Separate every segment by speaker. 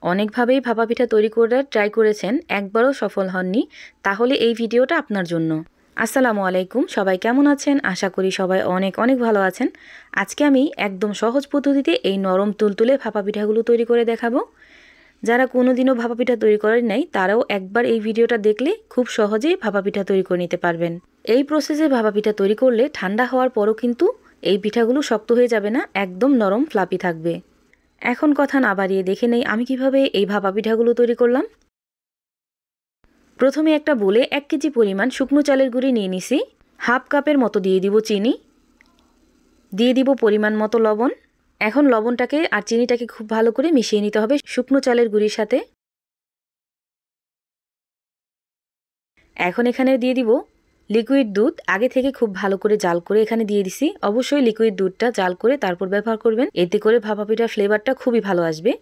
Speaker 1: অনেকভাবেই ভাপা পিঠা তৈরি করে ট্রাই করেছেন, একবারও সফল হননি, তাহলে এই ভিডিওটা আপনার জন্য। আসসালামু আলাইকুম, সবাই কেমন আছেন? আশা করি সবাই অনেক অনেক ভালো আছেন। আজকে আমি একদম সহজ পদ্ধতিতে এই নরম তুলতুলে ভাপা পিঠাগুলো তৈরি করে দেখাবো। যারা কোনোদিনও ভাপা পিঠা তৈরি করেন নাই তারাও একবার এই ভিডিওটা দেখলে খুব সহজেই ভাপা পিঠা তৈরি করে নিতে পারবেন। এই প্রসেসে ভাপা পিঠা তৈরি করলে ঠান্ডা হওয়ার পরও কিন্তু এই পিঠাগুলো শক্ত হয়ে যাবে না, একদম নরম ফ্লাপি থাকবে। এখন কথা না বাড়িয়ে দেখে নেই আমি কিভাবে এই ভাপা পিঠাগুলো তৈরি করলাম। প্রথমে একটা বলে 1 কেজি পরিমাণ শুকনো চালের গুঁড়ি নিয়ে নিছি। হাফ কাপের মতো দিয়ে দিব চিনি, দিয়ে দিব পরিমাণ মতো লবণ। এখন লবণটাকে আর চিনিটাকে খুব ভালো করে মিশিয়ে নিতে হবে শুকনো চালের গুঁড়ির সাথে। এখন এখানে দিয়ে দিব লিকুইড দুধ। আগে থেকে খুব ভালো করে জাল করে এখানে দিয়ে দিছি। অবশ্যই লিকুইড দুধটা জাল করে তারপর ব্যবহার করবেন, এতে করে ভাপা পিঠার ফ্লেভারটা খুবই ভালো আসবে।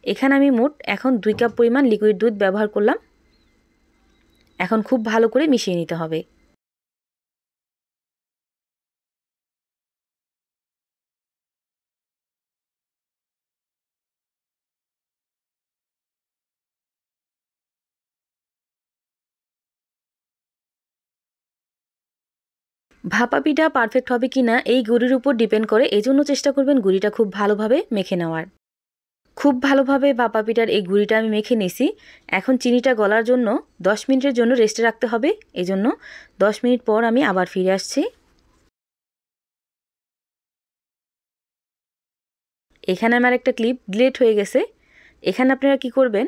Speaker 1: এখানে আমি মোট এখন 2 কাপ পরিমাণ লিকুইড দুধ ব্যবহার করলাম। এখন খুব ভালো করে মিশিয়ে নিতে হবে। ভাপা পিঠা পারফেক্ট হবে কিনা এই গুঁড়ির উপর ডিপেন্ড করে, এজন্য চেষ্টা করবেন গুঁড়িটা খুব ভালোভাবে মেখে নেওয়ার। খুব ভালোভাবে ভাপা পিঠার এই গুঁড়িটা আমি মেখে নিছি। এখন চিনিটা গলার জন্য 10 মিনিটের জন্য রেস্টে রাখতে হবে। এজন্য 10 মিনিট পর আমি আবার ফিরে আসছি। এখানে আমার একটা ক্লিপ ডিলিট হয়ে গেছে। এখানে আপনারা কি করবেন,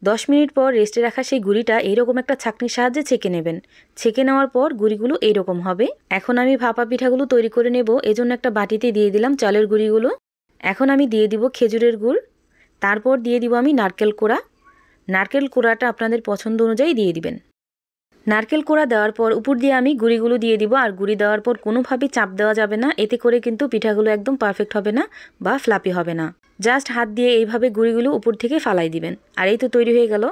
Speaker 1: 10 মিনিট পর রেস্টে রাখা সেই গুঁড়িটা এইরকম একটা ছাঁকনির সাহায্যে ছেঁকে নেবেন। ছেঁকে নেওয়ার পর গুঁড়িগুলো এইরকম হবে। এখন আমি ভাপা পিঠাগুলো তৈরি করে নেব, এজন্য একটা বাটিতে দিয়ে দিলাম চালের গুঁড়িগুলো। এখন আমি দিয়ে দিব খেজুরের গুড়, তারপর দিয়ে দিব আমি নারকেল কোড়া। নারকেল কোড়াটা আপনাদের পছন্দ অনুযায়ী দিয়ে দিবেন। নারকেল কোড়া দেওয়ার পর উপর দিয়ে আমি গুঁড়িগুলো দিয়ে দিব। আর গুঁড়ি দেওয়ার পর কোনোভাবেই চাপ দেওয়া যাবে না, এতে করে কিন্তু পিঠাগুলো একদম পারফেক্ট হবে না বা ফ্লাপি হবে না। জাস্ট হাত দিয়ে এইভাবে গুঁড়িগুলো উপর থেকে ফালাই দিবেন। আর এই তো তৈরি হয়ে গেল।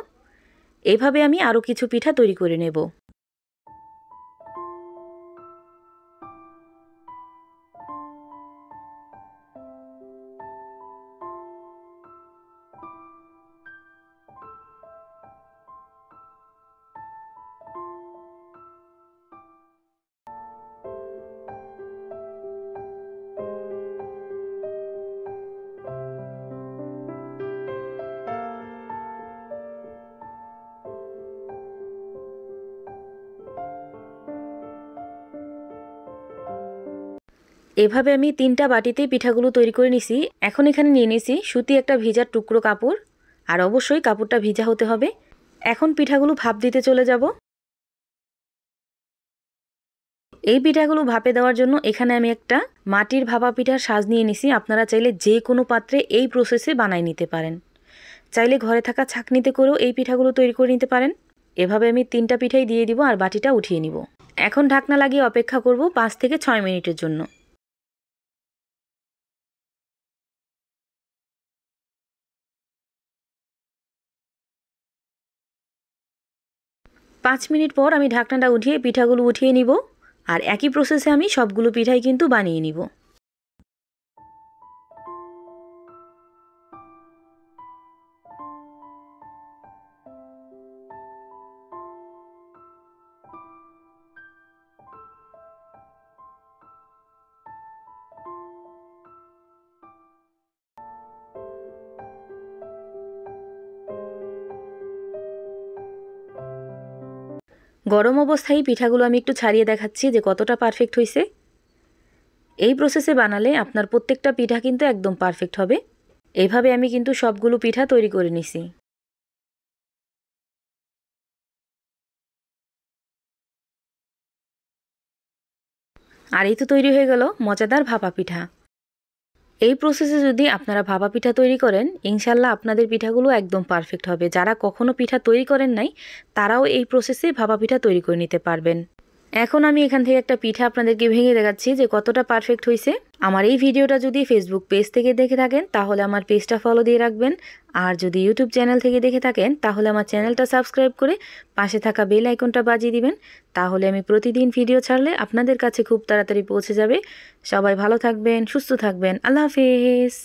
Speaker 1: এইভাবে আমি আরও কিছু পিঠা তৈরি করে নেব। এভাবে আমি 3টা বাটিতে পিঠাগুলো তৈরি করে নিছি। এখন এখানে নিয়ে নিছি সুতি একটা ভিজার টুকরো কাপড়, আর অবশ্যই কাপড়টা ভিজা হতে হবে। এখন পিঠাগুলো ভাপ দিতে চলে যাব। এই পিঠাগুলো ভাপে দেওয়ার জন্য এখানে আমি একটা মাটির ভাপা পিঠার সাজ নিয়ে নিছি। আপনারা চাইলে যে কোনো পাত্রে এই প্রসেসে বানাই নিতে পারেন। চাইলে ঘরে থাকা ছাঁকনিতে করেও এই পিঠাগুলো তৈরি করে নিতে পারেন। এভাবে আমি 3টা পিঠাই দিয়ে দিব আর বাটিটা উঠিয়ে নিব। এখন ঢাকনা লাগিয়ে অপেক্ষা করব 5 থেকে 6 মিনিটের জন্য। 5 মিনিট পর আমি ঢাকনাটা উঠিয়ে পিঠাগুলো উঠিয়ে নিব। আর একই প্রসেসে আমি সবগুলো পিঠাই কিন্তু বানিয়ে নিব। গরম অবস্থায় পিঠাগুলো আমি একটু ছাড়িয়ে দেখাচ্ছি যে কতটা পারফেক্ট হয়েছে। এই প্রসেসে বানালে আপনার প্রত্যেকটা পিঠা কিন্তু একদম পারফেক্ট হবে। এইভাবে আমি কিন্তু সবগুলো পিঠা তৈরি করে নিছি। আর এই তো তৈরি হয়ে গেল মজাদার ভাপা পিঠা। এই প্রসেসে যদি আপনারা ভাপা পিঠা তৈরি করেন, ইনশাল্লাহ আপনাদের পিঠাগুলো একদম পারফেক্ট হবে। যারা কখনো পিঠা তৈরি করেন নাই তারাও এই প্রসেসে ভাপা পিঠা তৈরি করে নিতে পারবেন। এখন আমি এখান থেকে একটা পিঠা আপনাদেরকে ভেঙে দেখাচ্ছি যে কতটা পারফেক্ট হয়েছে। আমার এই ভিডিওটা যদি ফেসবুক পেজ থেকে দেখে থাকেন তাহলে আমার পেজটা ফলো দিয়ে রাখবেন। আর যদি ইউটিউব চ্যানেল থেকে দেখে থাকেন তাহলে আমার চ্যানেলটা সাবস্ক্রাইব করে পাশে থাকা বেল আইকনটা বাজিয়ে দিবেন। তাহলে আমি প্রতিদিন ভিডিও ছাড়লে আপনাদের কাছে খুব তাড়াতাড়ি পৌঁছে যাবে। সবাই ভালো থাকবেন, সুস্থ থাকবেন। আল্লাহ হাফেজ।